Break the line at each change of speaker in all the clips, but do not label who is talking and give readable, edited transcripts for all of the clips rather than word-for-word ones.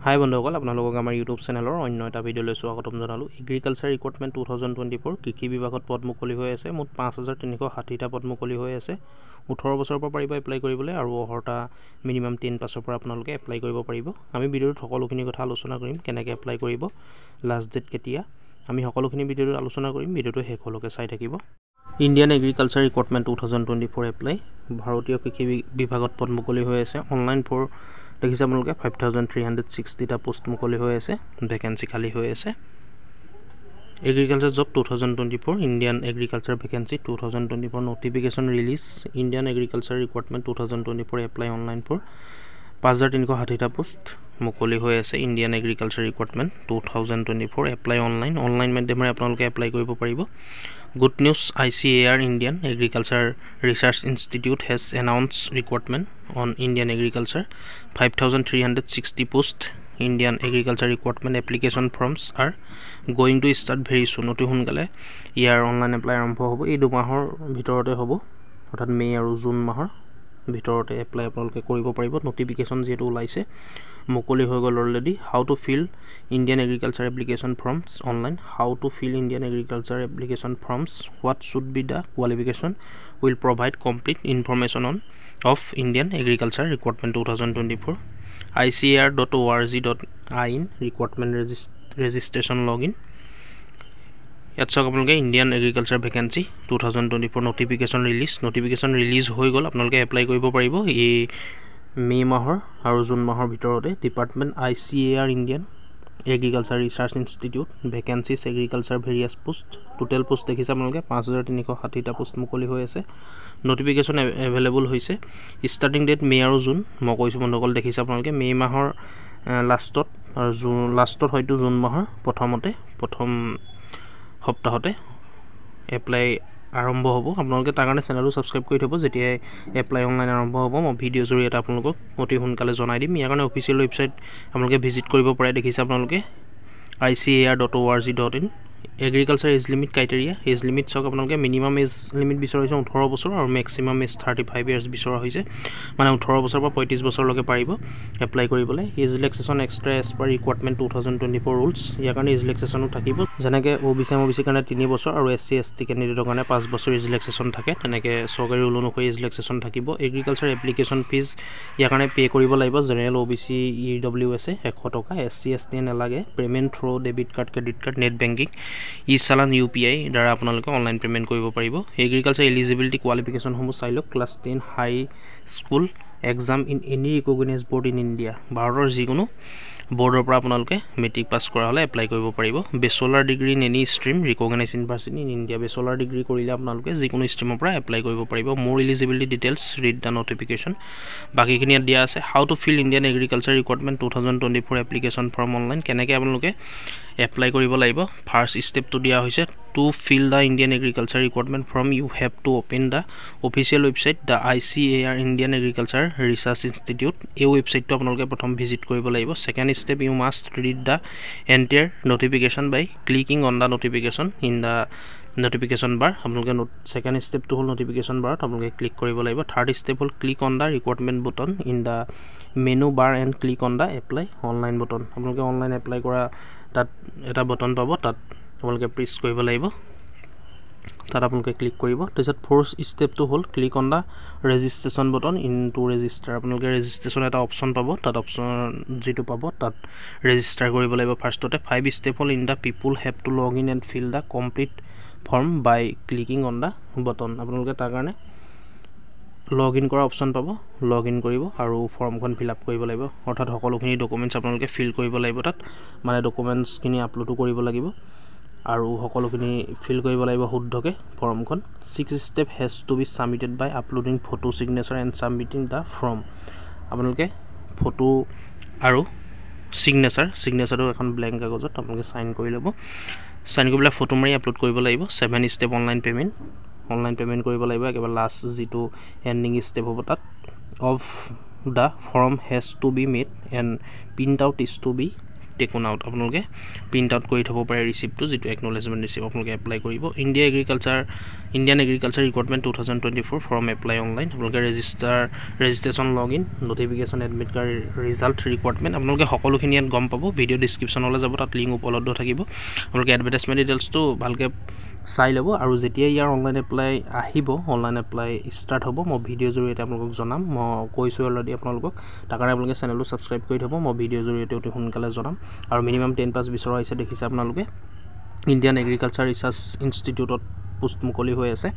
হাই বন্ধুসকল, আপোনালোকক আমাৰ ইউটিউব চেনেলৰ অন্য এটা ভিডিঅ'লৈ স্বাগতম জনালোঁ। এগ্ৰিকালচাৰ ৰিক্ৰুটমেণ্ট 2024 কৃষি বিভাগত পদ মুকলি হৈ আছে। মুঠ 5360টা পদ মুকলি হৈ আছে। 18 বছৰৰ পৰা পাৰিব এপ্লাই কৰিবলৈ আৰু অহৰটা মিনিমাম 10 পাছৰ পৰা আপোনালোকে এপ্লাই কৰিব পাৰিব। আমি ভিডিঅ'টোত সকলোখিনি কথা আলোচনা কৰিম, কেনেকৈ এপ্লাই কৰিব, লাষ্ট ডেট কেতিয়া, আমি সকলোখিনি ভিডিঅ'টোত আলোচনা কৰিম। ভিডিঅ'টো শেষলৈকে চাই থাকিব। ইণ্ডিয়ান এগ্ৰিকালচাৰ ৰিক্ৰুটমেণ্ট 2024 এপ্লাই ভাৰতীয় কৃষি বিভাগত পদ মুকলি হৈ আছে। অনলাইন ফৰ দেখিছে আপোনালোকে 5360টা পোষ্ট মুকলি হৈ আছে, ভেকেঞ্চি খালী হৈ আছে। Agriculture job 2024 Indian agriculture vacancy 2024 notification release. Indian agriculture recruitment 2024 apply online for 5360টা পোষ্ট মুকলি হৈ আছে। Indian agriculture recruitment 2024 apply online মাধ্যমেৰে আপোনালোকে এপ্লাই কৰিব পাৰিব। Good news, ICAR Indian agriculture research institute has announce recruitment on Indian agriculture 5360 post Indian agriculture recruitment application forms are going to start very soon. অতি সোনকালে ইয়াৰ online apply আৰম্ভ হ'ব। এই দুমাহৰ ভিতৰতে হ'ব, অৰ্থাৎ মে' আৰু জুন মাহৰ ভিতৰতে এপ্লাই আপোনালোকে কৰিব পাৰিব। নটিফিকেশ্যন যিহেতু ওলাইছে, মুকলি হৈ গ'ল already. How to fill Indian agriculture application forms online. How to fill Indian agriculture application forms, what should be the qualification, will provide complete information of Indian agriculture recruitment 2024 ICAR.org.in recruitment registration log in. ইয়াত চাওক আপোনালোকে Indian agriculture vacancy 2024 notification release হৈ গ'ল। আপোনালোকে apply কৰিব পাৰিব এই মে' মাহৰ আৰু জুন মাহৰ ভিতৰতে। Department ICAR Indian agriculture research institute vacancies agriculture various post. Total post দেখিছে আপোনালোকে 5360টা পোষ্ট মুকলি হৈ আছে। নটিফিকেশ্যন এভেইলেবল হৈছে। ষ্টাৰ্টিং ডেট মে' আৰু জুন। মই কৈছোঁ বন্ধুসকল, দেখিছে আপোনালোকে মে' মাহৰ লাষ্টত আৰু লাষ্টত হয়তো জুন মাহৰ প্ৰথম সপ্তাহতে এপ্লাই আৰম্ভ হ'ব। আপোনালোকে তাৰ কাৰণে চেনেলটো ছাবস্ক্ৰাইব কৰি থ'ব। যেতিয়াই এপ্লাই অনলাইন আৰম্ভ হ'ব, মই ভিডিঅ' জৰিয়তে আপোনালোকক অতি সোনকালে জনাই দিম। ইয়াৰ কাৰণে অফিচিয়েল ৱেবছাইট আপোনালোকে ভিজিট কৰিব পাৰে। দেখিছে আপোনালোকে ICAR.org.in। Agriculture age limit criteria, age limit চাওক আপোনালোকে। মিনিমাম এজ লিমিট বিচৰা হৈছে 18 বছৰ আৰু মেক্সিমাম এজ 35 ইয়াৰ্ছ বিচৰা হৈছে, মানে 18 বছৰৰ পৰা 35 বছৰলৈকে পাৰিব এপ্লাই কৰিবলৈ। Age relaxation extra age per recruitment 2024 rules. ইয়াৰ কাৰণে এজ ৰিলেক্সেশ্যনো থাকিব। যেনেকৈ OBC MOBC কাৰণে 3 বছৰ আৰু SC ST কেণ্ডিডেটৰ কাৰণে 5 বছৰ এজ ৰিলেক্সেশ্যন থাকে, তেনেকৈ চৰকাৰী ৰুল অনুসৰি এজ ৰিলেক্সেশ্যন থাকিব। এগ্ৰিকালচাৰ এপ্লিকেশ্যন ফিজ ইয়াৰ কাৰণে পে' কৰিব লাগিব। জেনেৰেল OBC EWS 100 টকা, SC ST নালাগে। Payment through debit card, credit card, net banking, challan UPI দ্বাৰা আপোনালোকে অনলাইন পে'মেণ্ট কৰিব পাৰিব। এগ্ৰিকালচাৰ এলিজিবিলিটি কোৱালিফিকেশ্যনসমূহ চাই লওক। Class 10 high school exam in any recognise board in India. ভাৰতৰ যিকোনো বৰ্ডৰ পৰা আপোনালোকে মেট্ৰিক পাছ কৰা হ'লে এপ্লাই কৰিব পাৰিব। Bachelor degree in any stream recognise university in India. Bachelor degree কৰিলে আপোনালোকে যিকোনো ষ্ট্ৰীমৰ পৰা এপ্লাই কৰিব পাৰিব। মোৰ eligibility details, read the notification. বাকীখিনি ইয়াত দিয়া আছে। How to fill Indian agriculture recruitment 2024 application form online. কেনেকৈ আপোনালোকে এপ্লাই কৰিব লাগিব, ফাৰ্ষ্ট ষ্টেপটো দিয়া হৈছে। To fill the Indian agriculture recruitment form you have to open the official website the ICAR Indian agriculture research institute. এই ৱেবছাইটটো আপোনালোকে প্ৰথম ভিজিট কৰিব লাগিব। Second step, you must read the entire notification by clicking on the notification in the notification bar. আপোনালোকে second ষ্টেপটো হ'ল notification বাৰত আপোনালোকে ক্লিক কৰিব লাগিব। থাৰ্ড ষ্টেপ হ'ল click on the recruitment button in the menu bar and click on the apply online button. আপোনালোকে online apply কৰা তাত এটা বটন পাব, তাত আপোনালোকে প্ৰেছ কৰিব লাগিব, তাত আপোনালোকে ক্লিক কৰিব। তাৰপিছত ফ'ৰ্থ ষ্টেপটো হ'ল click on the registration button in to register. আপোনালোকে ৰেজিষ্ট্ৰেশ্যন এটা অপশ্যন পাব, তাত অপশ্যন যিটো পাব তাত ৰেজিষ্টাৰ কৰিব লাগিব ফাৰ্ষ্টতে। 5 ষ্টেপ হ'ল in the people have to log in and fill the complete form by clicking on the button. আপোনালোকে তাৰ কাৰণে লগ ইন কৰা অপশ্যন পাব, লগ ইন কৰিব আৰু ফৰ্মখন ফিল আপ কৰিব লাগিব। অৰ্থাৎ সকলোখিনি ডকুমেণ্টছ আপোনালোকে ফিল কৰিব লাগিব তাত, মানে ডকুমেণ্টছখিনি আপলোডো কৰিব লাগিব আৰু সকলোখিনি ফিল কৰিব লাগিব শুদ্ধকৈ ফৰ্মখন। 6 step has to be submitted by uploading photo, signature and submitting the form. আপোনালোকে ফটো আৰু ছিগনেচাৰটো এখন ব্লেংক কাগজত আপোনালোকে চাইন কৰি ল'ব। চাইন কৰি পেলাই ফটো মাৰি আপলোড কৰিব লাগিব। 7 ষ্টেপ অনলাইন পে'মেণ্ট কৰিব লাগিব। একেবাৰে লাষ্ট যিটো এণ্ডিং ষ্টেপ হ'ব তাত of the form has to be made and print out is to be taken out আপোনালোকে প্ৰিণ্ট আউট কৰি থ'ব পাৰে ৰিচিপ্টটো, যিটো একনলেজমেণ্ট ৰিচিপ্ট আপোনালোকে এপ্লাই কৰিব। Indian agriculture recruitment 2024 form apply online. আপোনালোকে registration log in, notification, admit card, result, recruitment আপোনালোকে সকলোখিনি ইয়াত গম পাব। ভিডিঅ' ডিছক্ৰিপশ্যনলৈ যাব, তাত লিংক উপলব্ধ থাকিব। আপোনালোকে এডভাৰটাইজমেণ্ট ডিটেইলছটো ভালকৈ চাই ল'ব, আৰু যেতিয়া ইয়াৰ অনলাইন এপ্লাই আহিব, অনলাইন এপ্লাই ষ্টাৰ্ট হ'ব, মই ভিডিঅ'ৰ জৰিয়তে আপোনালোকক জনাম। মই কৈছোঁ অলৰেডি আপোনালোকক, তাৰ কাৰণে আপোনালোকে চেনেলটো ছাবস্ক্ৰাইব কৰি থ'ব। মই ভিডিঅ'ৰ জৰিয়তে অতি সোনকালে জনাম। আৰু মিনিমাম 10 পাছ বিচৰা হৈছে, দেখিছে আপোনালোকে ইণ্ডিয়ান এগ্ৰিকালচাৰ ৰিচাৰ্চ ইনষ্টিটিউটত পোষ্ট মুকলি হৈ আছে।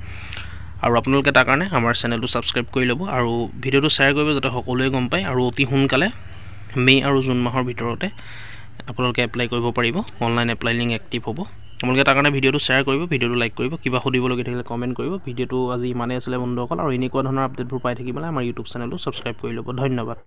আৰু আপোনালোকে তাৰ কাৰণে আমাৰ চেনেলটো ছাবস্ক্ৰাইব কৰি ল'ব, আৰু ভিডিঅ'টো শ্বেয়াৰ কৰিব যাতে সকলোৱে গম পায়, আৰু অতি সোনকালে মে' আৰু জুন মাহৰ ভিতৰতে আপোনালোকে এপ্লাই কৰিব পাৰিব। অনলাইন এপ্লাই লিংক এক্টিভ হ'ব। আপোনালোকে তাৰ কাৰণে ভিডিঅ'টো শ্বেয়াৰ কৰিব, ভিডিঅ'টো লাইক কৰিব, কিবা সুধিবলগীয়া থাকিলে কমেণ্ট কৰিব। ভিডিঅ'টো আজি ইমানেই আছিলে বন্ধুসকল, আৰু এনেকুৱা ধৰণৰ আপডেটবোৰ পাই থাকিবলৈ আমাৰ ইউটিউব চেনেলটো ছাবস্ক্ৰাইব কৰি ল'ব। ধন্যবাদ।